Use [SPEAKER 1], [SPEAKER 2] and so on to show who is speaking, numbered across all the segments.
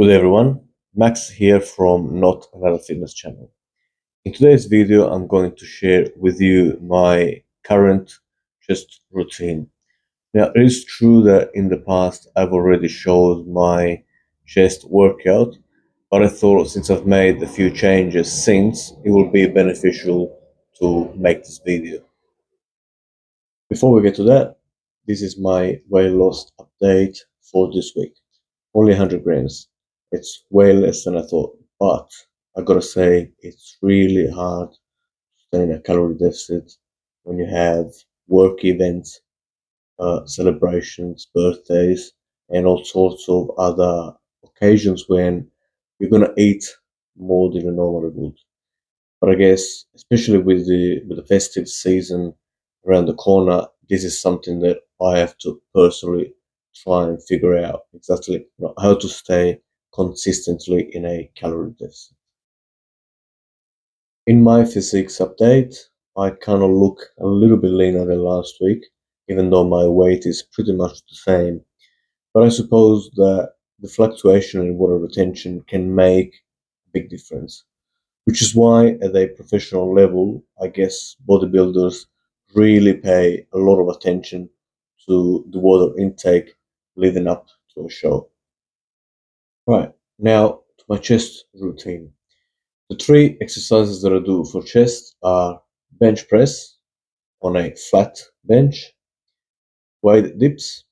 [SPEAKER 1] Good day everyone, Max here from Not Another Fitness channel. In today's video I'm going to share with you my current chest routine. Now it is true that in the past I've already showed my chest workout, but I thought since I've made a few changes since, it will be beneficial to make this video. Before we get to that, this is my weight loss update for this week. Only 100 grams. It's way less than I thought, but I gotta say, it's really hard to stay in a calorie deficit when you have work events, celebrations, birthdays, and all sorts of other occasions when you're gonna eat more than you normally would. But I guess, especially with the festive season around the corner, this is something that I have to personally try and figure out exactly how to stay consistently in a calorie deficit. In my physique update, I kind of look a little bit leaner than last week, even though my weight is pretty much the same. But I suppose that the fluctuation in water retention can make a big difference. Which is why, at a professional level, I guess bodybuilders really pay a lot of attention to the water intake leading up to a show. Right, now to my chest routine. The three exercises that I do for chest are bench press on a flat bench, wide dips,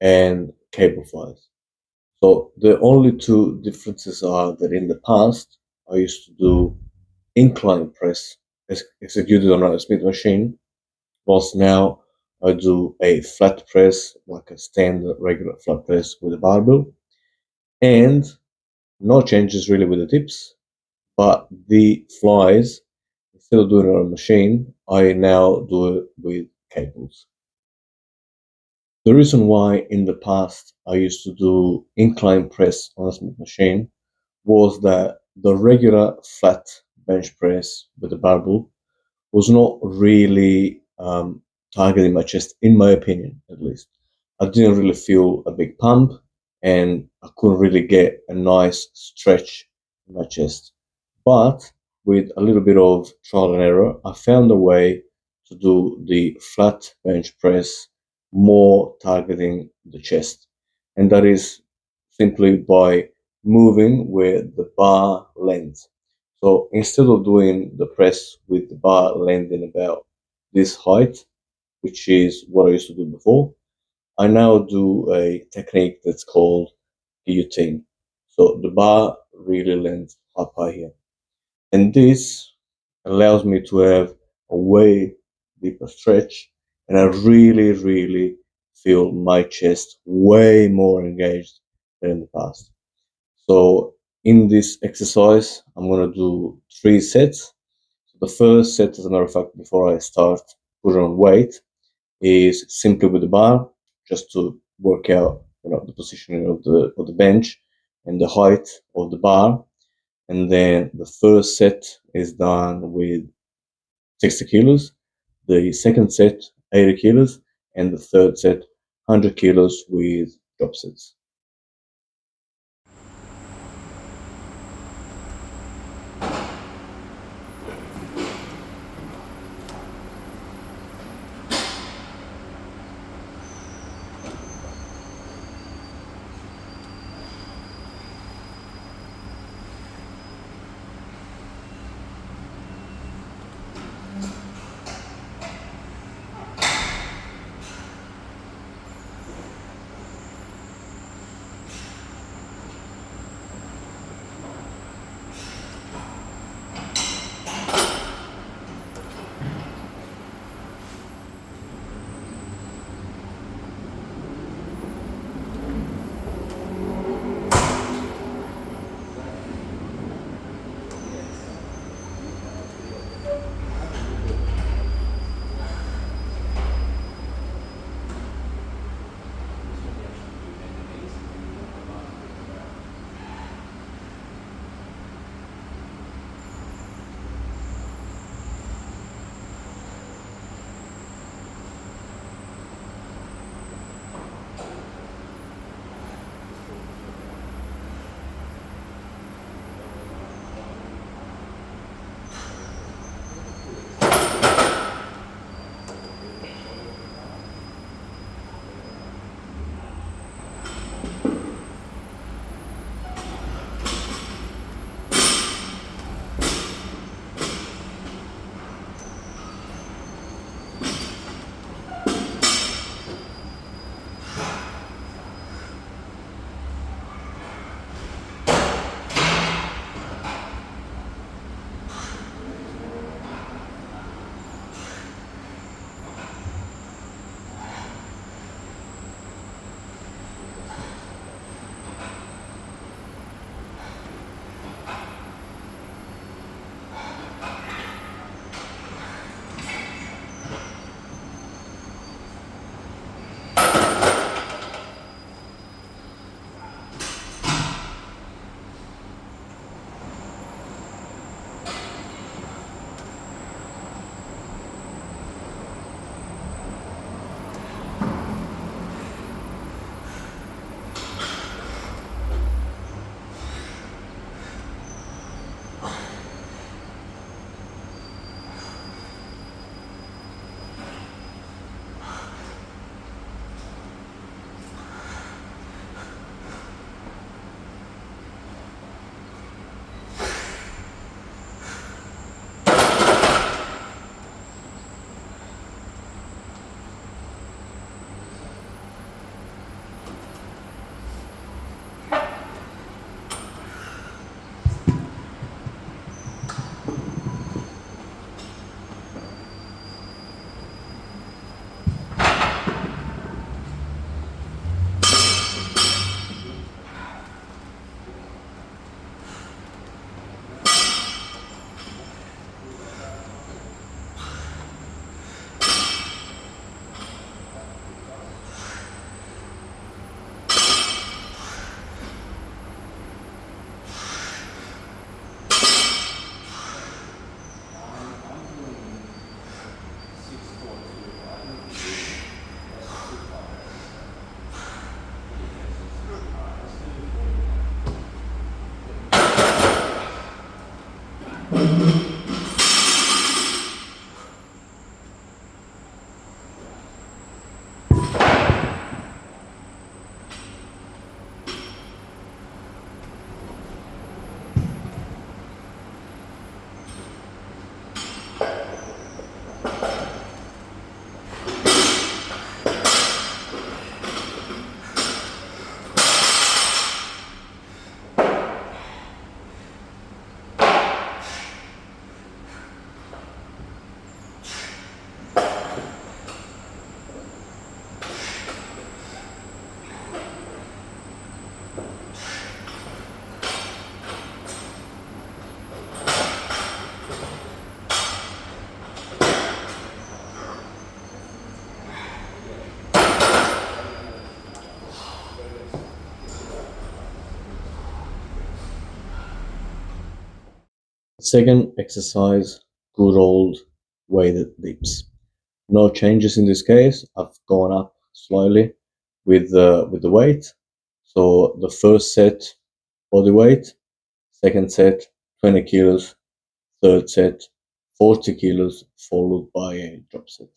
[SPEAKER 1] and cable flies. So the only two differences are that in the past I used to do incline press executed on a Smith machine, whilst now I do a flat press, like a standard regular flat press with a barbell, and no changes really with the dips, but the flies, instead of doing it on a machine, I now do it with cables. The reason why in the past I used to do incline press on a Smith machine was that the regular flat bench press with the barbell was not really targeting my chest, in my opinion, at least. I didn't really feel a big pump, and I couldn't really get a nice stretch in my chest. But with a little bit of trial and error, I found a way to do the flat bench press more targeting the chest. And that is simply by moving with the bar length. So instead of doing the press with the bar landing about this height, which is what I used to do before, I now do a technique that's called guillotine. So the bar really lands up high here. And this allows me to have a way deeper stretch, and I really, really feel my chest way more engaged than in the past. So in this exercise, I'm gonna do 3 sets. The first set, as a matter of fact, before I start putting on weight, is simply with the bar, just to work out, the positioning of the bench and the height of the bar. And then the first set is done with 60 kilos. The second set, 80 kilos, and the third set, 100 kilos with drop sets. Second exercise, good old weighted dips. No changes in this case. I've gone up slightly with the weight. So the first set, body weight. Second set, 20 kilos. Third set, 40 kilos, followed by a drop set.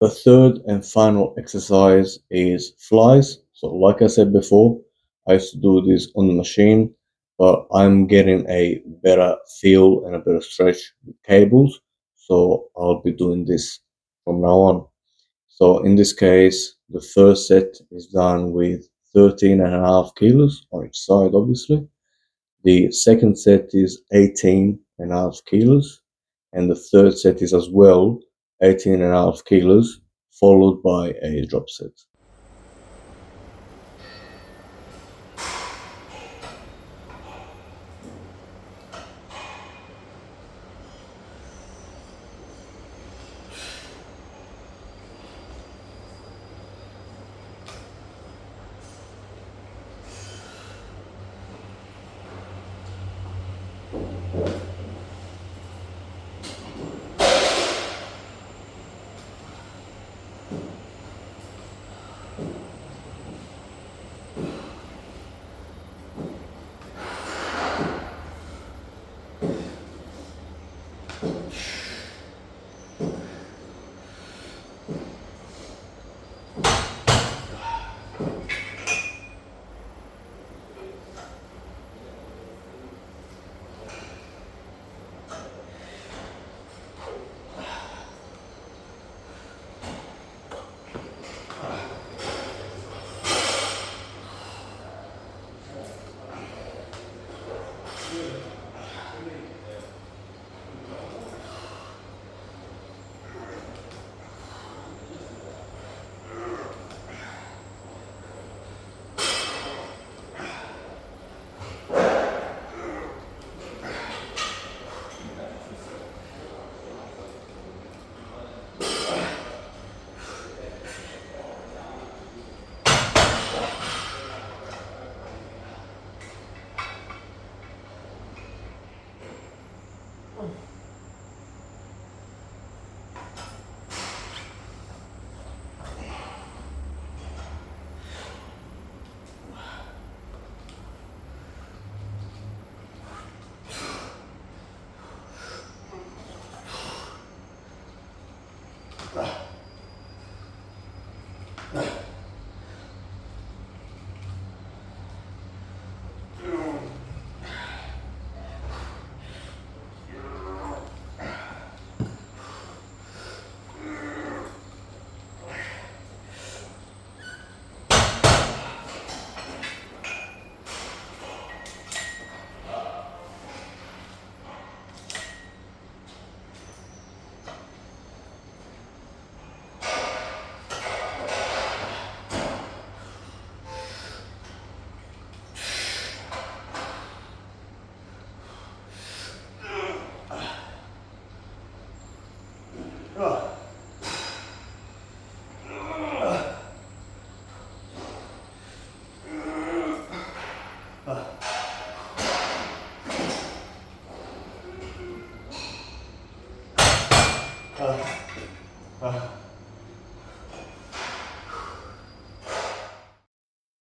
[SPEAKER 1] The third and final exercise is flies. So like I said before, I used to do this on the machine, but I'm getting a better feel and a better stretch with cables. So I'll be doing this from now on. So in this case, the first set is done with 13.5 kilos on each side, obviously. The second set is 18.5 kilos, and the third set is as well 18.5 kilos, followed by a drop set.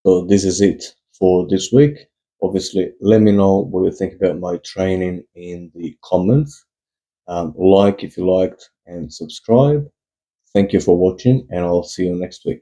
[SPEAKER 1] So this is it for this week. Obviously, let me know what you think about my training in the comments. Like if you liked and subscribe. Thank you for watching, and I'll see you next week.